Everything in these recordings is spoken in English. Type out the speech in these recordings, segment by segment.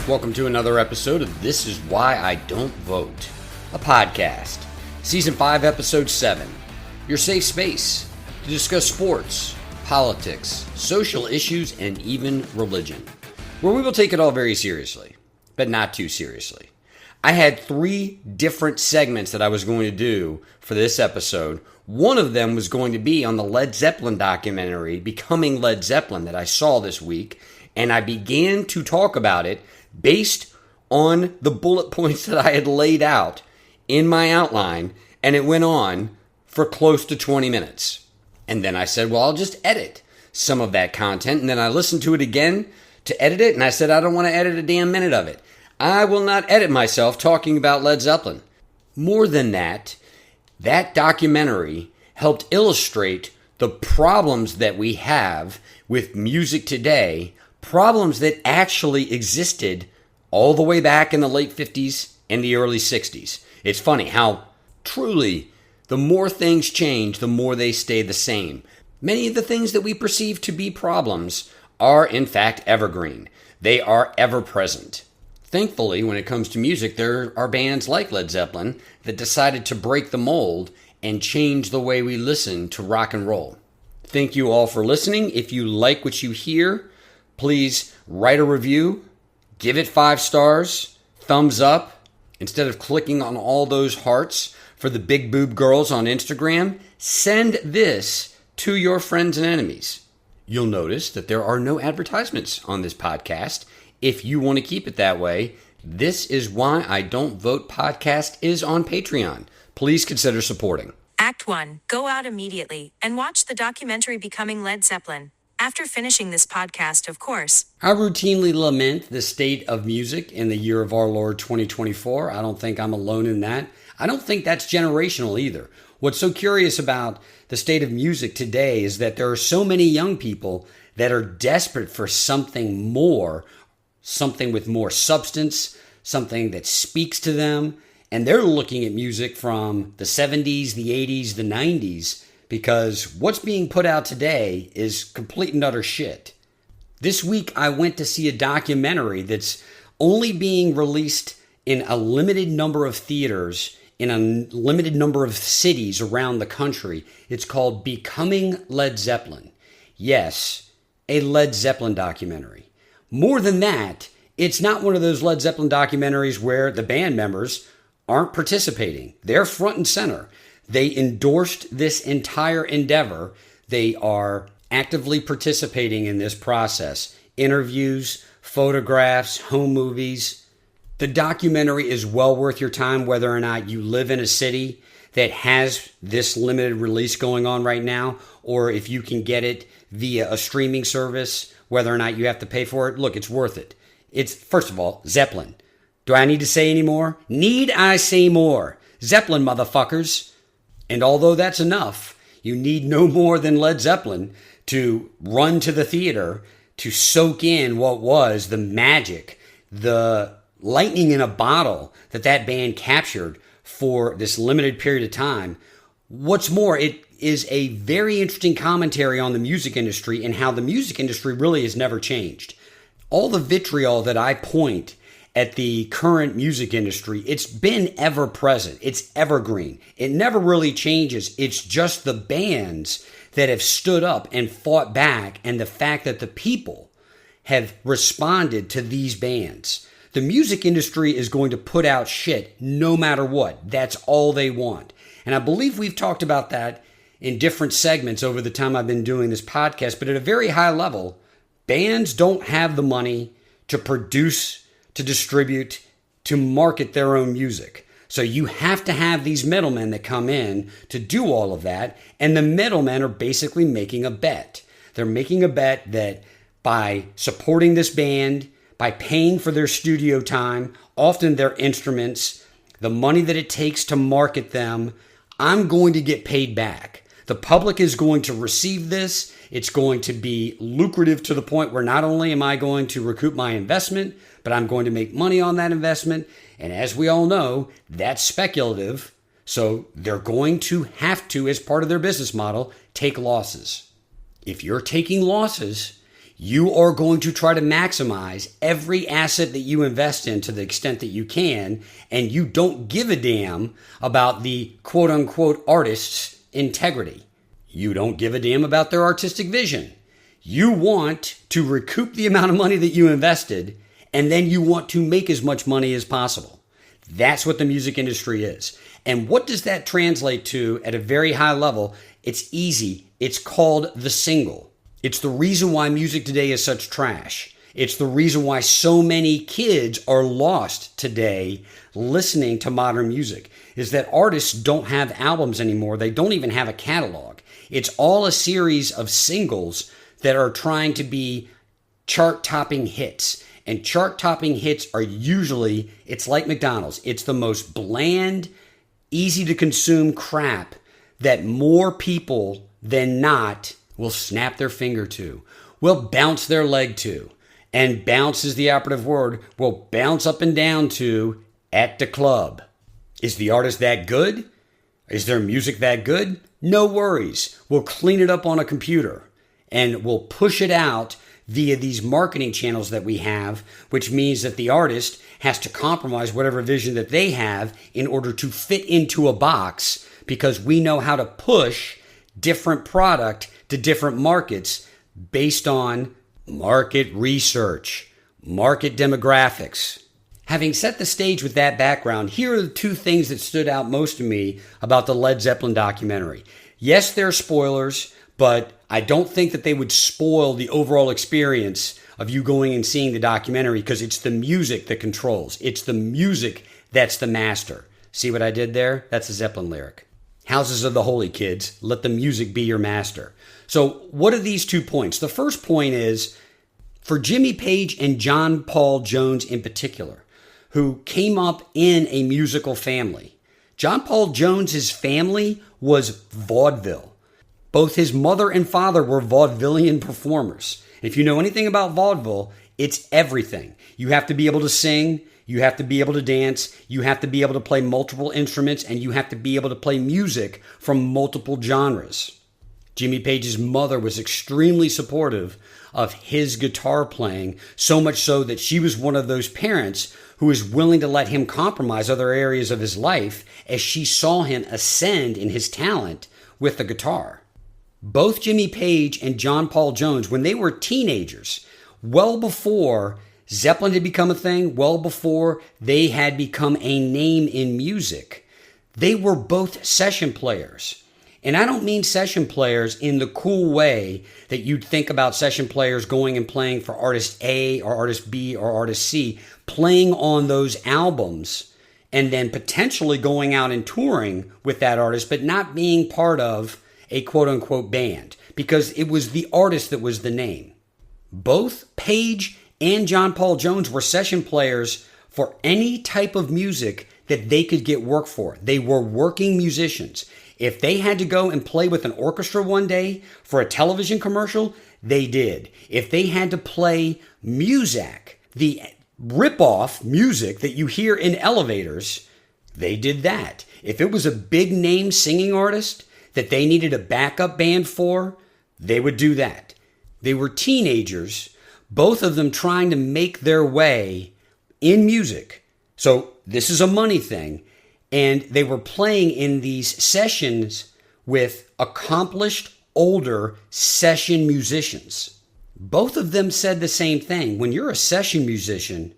Welcome to another episode of This Is Why I Don't Vote, a podcast. Season 5, Episode 7. Your safe space to discuss sports, politics, social issues, and even religion, where we will take it all very seriously, but not too seriously. I had 3 different segments that I was going to do for this episode. One of them was going to be on the Led Zeppelin documentary, Becoming Led Zeppelin, that I saw this week, and I began to talk about it based on the bullet points that I had laid out in my outline, and it went on for close to 20 minutes. And then I said, well, I'll just edit some of that content, and then I listened to it again to edit it, and I said, I don't want to edit a damn minute of it. I will not edit myself talking about Led Zeppelin. More than that, that documentary helped illustrate the problems that we have with music today, problems that actually existed all the way back in the late 50s and the early 60s. It's funny how truly the more things change, the more they stay the same. Many of the things that we perceive to be problems are in fact evergreen. They are ever present. Thankfully, when it comes to music, there are bands like Led Zeppelin that decided to break the mold and change the way we listen to rock and roll. Thank you all for listening. If you like what you hear, please write a review, give it 5 stars, thumbs up. Instead of clicking on all those hearts for the big boob girls on Instagram, send this to your friends and enemies. You'll notice that there are no advertisements on this podcast. If you want to keep it that way, This Is Why I Don't Vote podcast is on Patreon. Please consider supporting. Act 1. Go out immediately and watch the documentary Becoming Led Zeppelin. After finishing this podcast, of course. I routinely lament the state of music in the year of our Lord 2024. I don't think I'm alone in that. I don't think that's generational either. What's so curious about the state of music today is that there are so many young people that are desperate for something more, something with more substance, something that speaks to them. And they're looking at music from the 70s, the 80s, the 90s, because what's being put out today is complete and utter shit. This week, I went to see a documentary that's only being released in a limited number of theaters in a limited number of cities around the country. It's called Becoming Led Zeppelin. Yes, a Led Zeppelin documentary. More than that, it's not one of those Led Zeppelin documentaries where the band members aren't participating. They're front and center. They endorsed this entire endeavor. They are actively participating in this process. Interviews, photographs, home movies. The documentary is well worth your time, whether or not you live in a city that has this limited release going on right now, or if you can get it via a streaming service, whether or not you have to pay for it. Look, it's worth it. It's, first of all, Zeppelin. Do I need to say any more? Need I say more? Zeppelin, motherfuckers. And although that's enough, you need no more than Led Zeppelin to run to the theater to soak in what was the magic, the lightning in a bottle that band captured for this limited period of time. What's more, it is a very interesting commentary on the music industry and how the music industry really has never changed. All the vitriol that I point at the current music industry, it's been ever present. It's evergreen. It never really changes. It's just the bands that have stood up and fought back, and the fact that the people have responded to these bands. The music industry is going to put out shit no matter what. That's all they want. And I believe we've talked about that in different segments over the time I've been doing this podcast, but at a very high level, bands don't have the money to produce, to distribute, to market their own music. So you have to have these middlemen that come in to do all of that, and the middlemen are basically making a bet. They're making a bet that by supporting this band, by paying for their studio time, often their instruments, the money that it takes to market them, I'm going to get paid back. The public is going to receive this. It's going to be lucrative to the point where not only am I going to recoup my investment, but I'm going to make money on that investment. And as we all know, that's speculative. So they're going to have to, as part of their business model, take losses. If you're taking losses, You are going to try to maximize every asset that you invest in to the extent that you can, and you don't give a damn about the quote unquote artist's integrity. You don't give a damn about their artistic vision. You want to recoup the amount of money that you invested, and then you want to make as much money as possible. That's what the music industry is. And what does that translate to at a very high level? It's easy. It's called the single. It's the reason why music today is such trash. It's the reason why so many kids are lost today listening to modern music, is that artists don't have albums anymore. They don't even have a catalog. It's all a series of singles that are trying to be chart-topping hits. And chart-topping hits are usually, it's like McDonald's. It's the most bland, easy-to-consume crap that more people than not will snap their finger to, will bounce their leg to. And bounce is the operative word, will bounce up and down to at the club. Is the artist that good? Is their music that good? No worries. We'll clean it up on a computer and we'll push it out via these marketing channels that we have, which means that the artist has to compromise whatever vision that they have in order to fit into a box, because we know how to push different product to different markets based on market research, market demographics. Having set the stage with that background, here are the two things that stood out most to me about the Led Zeppelin documentary. Yes, there are spoilers, but I don't think that they would spoil the overall experience of you going and seeing the documentary, because it's the music that controls. It's the music that's the master. See what I did there? That's a Zeppelin lyric. Houses of the holy, kids. Let the music be your master. So what are these 2 points? The first point is for Jimmy Page and John Paul Jones in particular, who came up in a musical family. John Paul Jones's family was vaudeville. Both his mother and father were vaudevillian performers. If you know anything about vaudeville, it's everything. You have to be able to sing, you have to be able to dance, you have to be able to play multiple instruments, and you have to be able to play music from multiple genres. Jimmy Page's mother was extremely supportive of his guitar playing, so much so that she was one of those parents who was willing to let him compromise other areas of his life as she saw him ascend in his talent with the guitar. Both Jimmy Page and John Paul Jones, when they were teenagers, well before Zeppelin had become a thing, well before they had become a name in music, they were both session players. And I don't mean session players in the cool way that you'd think about session players going and playing for artist A or artist B or artist C, playing on those albums and then potentially going out and touring with that artist, but not being part of a quote-unquote band, because it was the artist that was the name. Both Page and John Paul Jones were session players for any type of music that they could get work for. They were working musicians. If they had to go and play with an orchestra one day for a television commercial, they did. If they had to play Muzak, the rip-off music that you hear in elevators, they did that. If it was a big name singing artist that they needed a backup band for, they would do that. They were teenagers, both of them trying to make their way in music. So this is a money thing. And they were playing in these sessions with accomplished, older session musicians. Both of them said the same thing. When you're a session musician,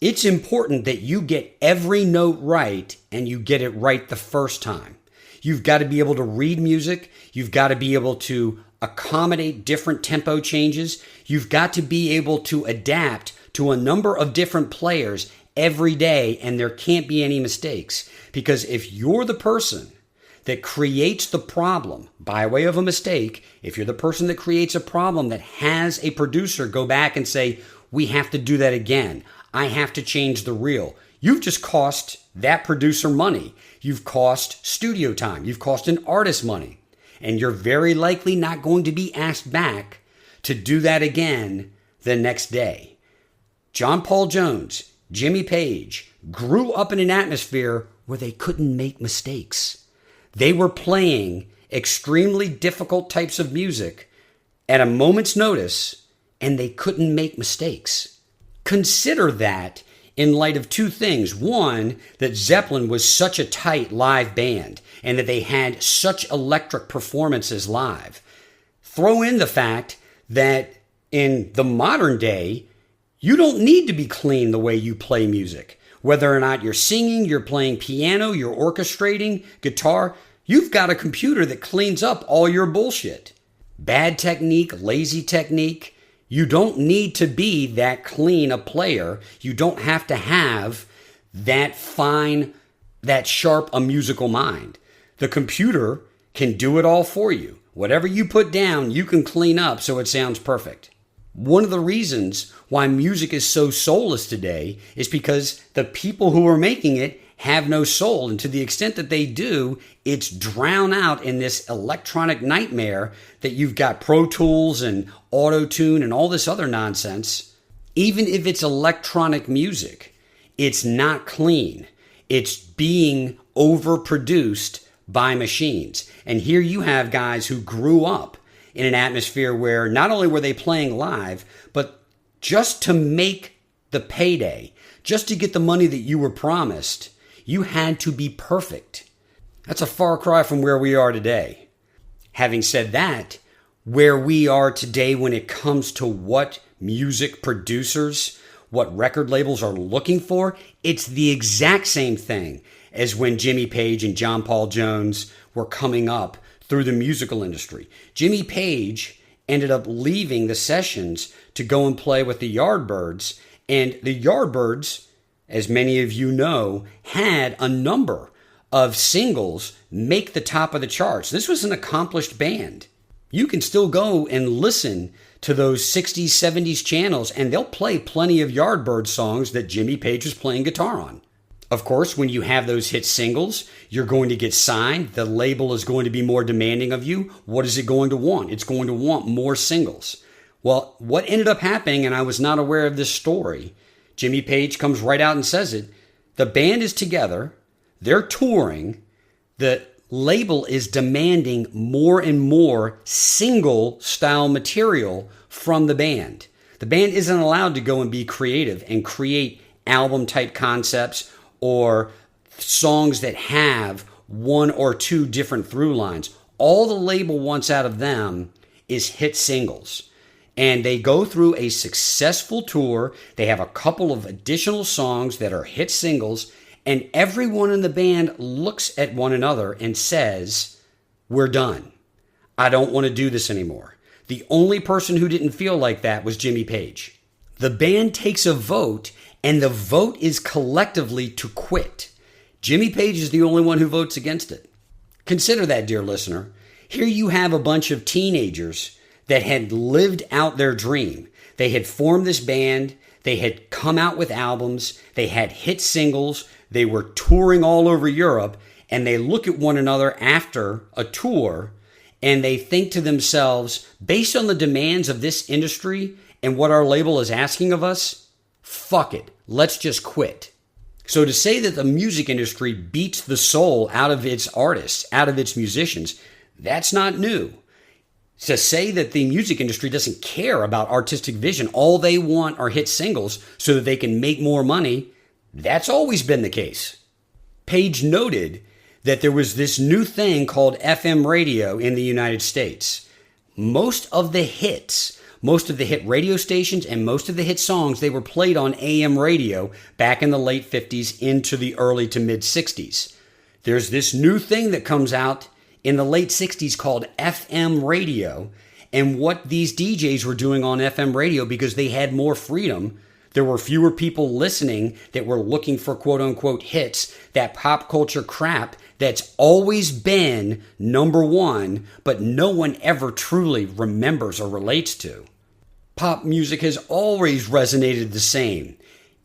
it's important that you get every note right and you get it right the first time. You've got to be able to read music. You've got to be able to accommodate different tempo changes. You've got to be able to adapt to a number of different players every day, and there can't be any mistakes. Because if you're the person that creates the problem by way of a mistake, if you're the person that creates a problem that has a producer go back and say, we have to do that again, I have to change the reel, you've just cost that producer money. You've cost studio time. You've cost an artist money. And you're very likely not going to be asked back to do that again the next day. John Paul Jones, Jimmy Page grew up in an atmosphere where they couldn't make mistakes. They were playing extremely difficult types of music at a moment's notice, and they couldn't make mistakes. Consider that in light of two things. One, that Zeppelin was such a tight live band and that they had such electric performances live. Throw in the fact that in the modern day, you don't need to be clean the way you play music. Whether or not you're singing, you're playing piano, you're orchestrating, guitar, you've got a computer that cleans up all your bullshit. Bad technique, lazy technique. You don't need to be that clean a player. You don't have to have that fine, that sharp a musical mind. The computer can do it all for you. Whatever you put down, you can clean up so it sounds perfect. One of the reasons why music is so soulless today is because the people who are making it have no soul. And to the extent that they do, it's drowned out in this electronic nightmare that you've got Pro Tools and Auto-Tune and all this other nonsense. Even if it's electronic music, it's not clean. It's being overproduced by machines. And here you have guys who grew up in an atmosphere where not only were they playing live, but just to make the payday, just to get the money that you were promised, you had to be perfect. That's a far cry from where we are today. Having said that, where we are today when it comes to what music producers, what record labels are looking for, it's the exact same thing as when Jimmy Page and John Paul Jones were coming up through the musical industry. Jimmy Page ended up leaving the sessions to go and play with the Yardbirds, and the Yardbirds, as many of you know, had a number of singles make the top of the charts. This was an accomplished band. You can still go and listen to those 60s, 70s channels, and they'll play plenty of Yardbird songs that Jimmy Page was playing guitar on. Of course, when you have those hit singles, you're going to get signed. The label is going to be more demanding of you. What is it going to want? It's going to want more singles. Well, what ended up happening, and I was not aware of this story, Jimmy Page comes right out and says it. The band is together. They're touring. The label is demanding more and more single style material from the band. The band isn't allowed to go and be creative and create album type concepts or songs that have one or two different through lines. All the label wants out of them is hit singles. And they go through a successful tour. They have a couple of additional songs that are hit singles. And everyone in the band looks at one another and says, we're done. I don't want to do this anymore. The only person who didn't feel like that was Jimmy Page. The band takes a vote, and the vote is collectively to quit. Jimmy Page is the only one who votes against it. Consider that, dear listener. Here you have a bunch of teenagers that had lived out their dream. They had formed this band. They had come out with albums. They had hit singles. They were touring all over Europe. And they look at one another after a tour and they think to themselves, based on the demands of this industry and what our label is asking of us, fuck it. Let's just quit. So to say that the music industry beats the soul out of its artists, out of its musicians, that's not new. To say that the music industry doesn't care about artistic vision, all they want are hit singles so that they can make more money, that's always been the case. Page noted that there was this new thing called FM radio in the United States. Most of the hit radio stations and most of the hit songs, they were played on AM radio back in the late 50s into the early to mid 60s. There's this new thing that comes out in the late 60s called FM radio. And what these DJs were doing on FM radio, because they had more freedom, there were fewer people listening that were looking for quote unquote hits, that pop culture crap that's always been number one, but no one ever truly remembers or relates to. Pop music has always resonated the same.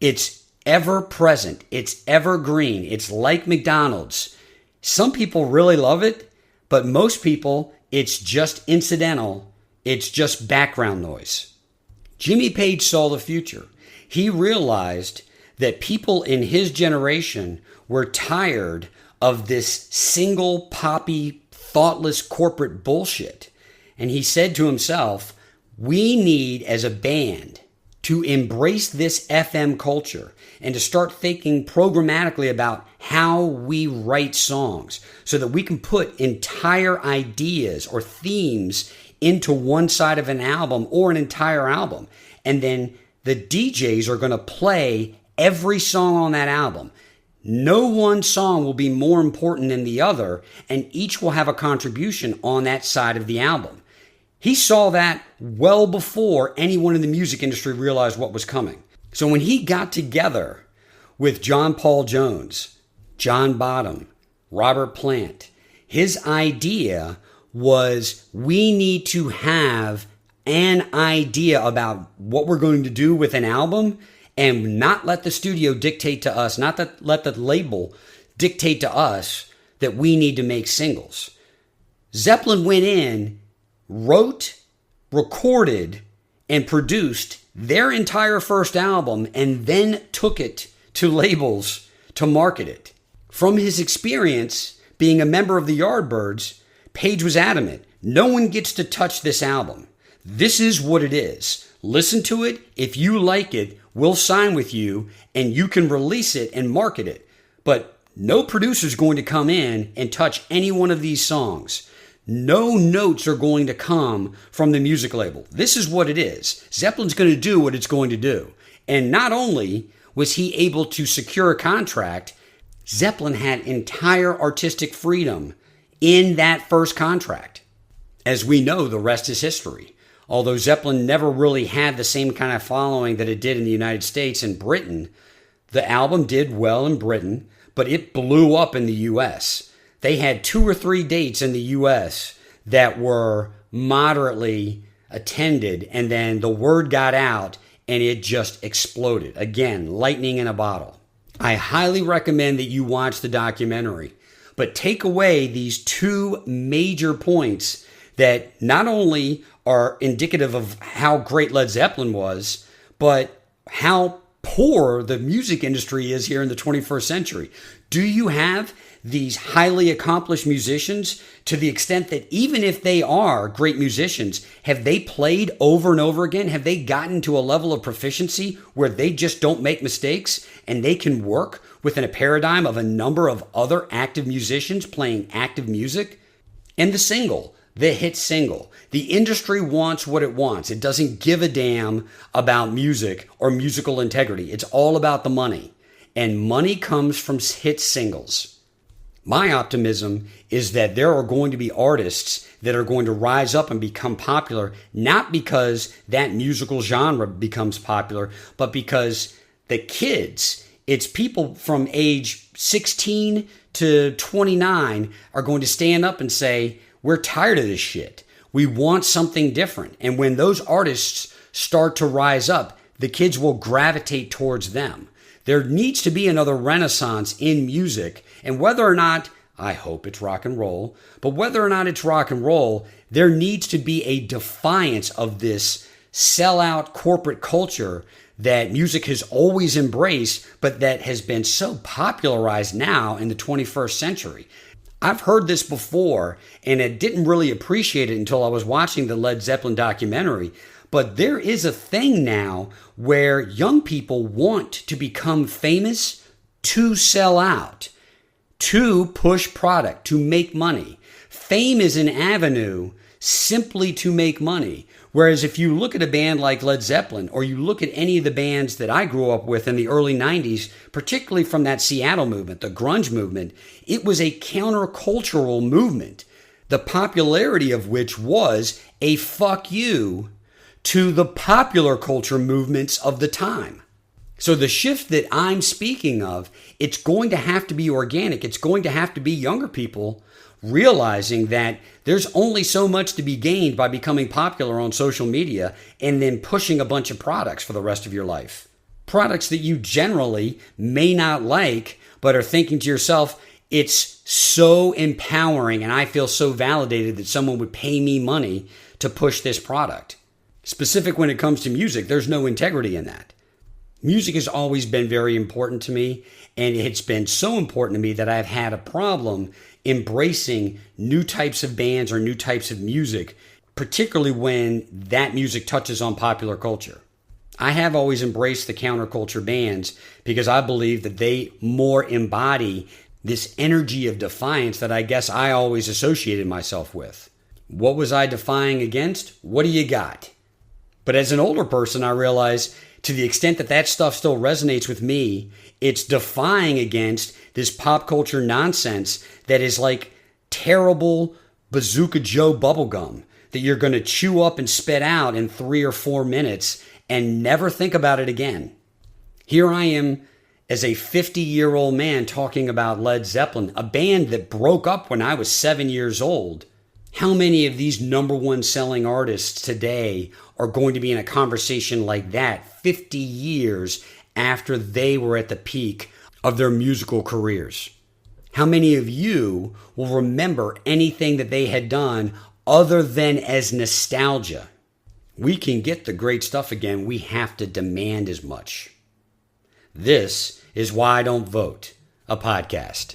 It's ever present. It's evergreen. It's like McDonald's. Some people really love it, but most people, it's just incidental. It's just background noise. Jimmy Page saw the future. He realized that people in his generation were tired of this single poppy, thoughtless corporate bullshit. And he said to himself, We need, as a band, to embrace this FM culture and to start thinking programmatically about how we write songs so that we can put entire ideas or themes into one side of an album or an entire album. And then the DJs are going to play every song on that album. No one song will be more important than the other, and each will have a contribution on that side of the album. He saw that well before anyone in the music industry realized what was coming. So when he got together with John Paul Jones, John Bottom, Robert Plant, his idea was we need to have an idea about what we're going to do with an album and not let the studio dictate to us, not that let the label dictate to us that we need to make singles. Zeppelin went in, wrote, recorded, and produced their entire first album and then took it to labels to market it. From his experience being a member of the Yardbirds, Page was adamant, no one gets to touch this album. This is what it is. Listen to it. If you like it, we'll sign with you and you can release it and market it. But no producer's going to come in and touch any one of these songs. No notes are going to come from the music label. This is what it is. Zeppelin's going to do what it's going to do. And not only was he able to secure a contract, Zeppelin had entire artistic freedom in that first contract. As we know, the rest is history. Although Zeppelin never really had the same kind of following that it did in the United States and Britain, the album did well in Britain, but it blew up in the US. They had 2 or 3 dates in the US that were moderately attended, and then the word got out and it just exploded. Again, lightning in a bottle. I highly recommend that you watch the documentary, but take away these 2 major points that not only are indicative of how great Led Zeppelin was, but how poor the music industry is here in the 21st century. Do you have these highly accomplished musicians to the extent that even if they are great musicians, have they played over and over again? Have they gotten to a level of proficiency where they just don't make mistakes and they can work within a paradigm of a number of other active musicians playing active music? And the hit single. The industry wants what it wants. It doesn't give a damn about music or musical integrity. It's all about the money. And money comes from hit singles. My optimism is that there are going to be artists that are going to rise up and become popular, not because that musical genre becomes popular, but because the kids, it's people from age 16 to 29 are going to stand up and say, we're tired of this shit. We want something different. And when those artists start to rise up, the kids will gravitate towards them. There needs to be another renaissance in music. And whether or not, I hope it's rock and roll, but whether or not it's rock and roll, there needs to be a defiance of this sellout corporate culture that music has always embraced, but that has been so popularized now in the 21st century. I've heard this before, and I didn't really appreciate it until I was watching the Led Zeppelin documentary. But there is a thing now where young people want to become famous to sell out, to push product, to make money. Fame is an avenue simply to make money. Whereas if you look at a band like Led Zeppelin, or you look at any of the bands that I grew up with in the early 90s, particularly from that Seattle movement, the grunge movement, it was a countercultural movement, the popularity of which was a fuck you to the popular culture movements of the time. So the shift that I'm speaking of, it's going to have to be organic. It's going to have to be younger people realizing that there's only so much to be gained by becoming popular on social media and then pushing a bunch of products for the rest of your life. Products that you generally may not like, but are thinking to yourself, it's so empowering and I feel so validated that someone would pay me money to push this product. Specific when it comes to music, there's no integrity in that. Music has always been very important to me, and it's been so important to me that I've had a problem embracing new types of bands or new types of music particularly when that music touches on popular culture. I have always embraced the counterculture bands because I believe that they more embody this energy of defiance that I guess I always associated myself with. What was I defying against? What do you got? But as an older person, I realize to the extent that that stuff still resonates with me, it's defying against this pop culture nonsense that is like terrible Bazooka Joe bubblegum that you're going to chew up and spit out in 3 or 4 minutes and never think about it again. Here I am as a 50-year-old man talking about Led Zeppelin, a band that broke up when I was 7 years old. How many of these number one selling artists today are going to be in a conversation like that 50 years after they were at the peak of their musical careers? How many of you will remember anything that they had done other than as nostalgia? We can get the great stuff again. We have to demand as much. This is Why I Don't Vote, a podcast.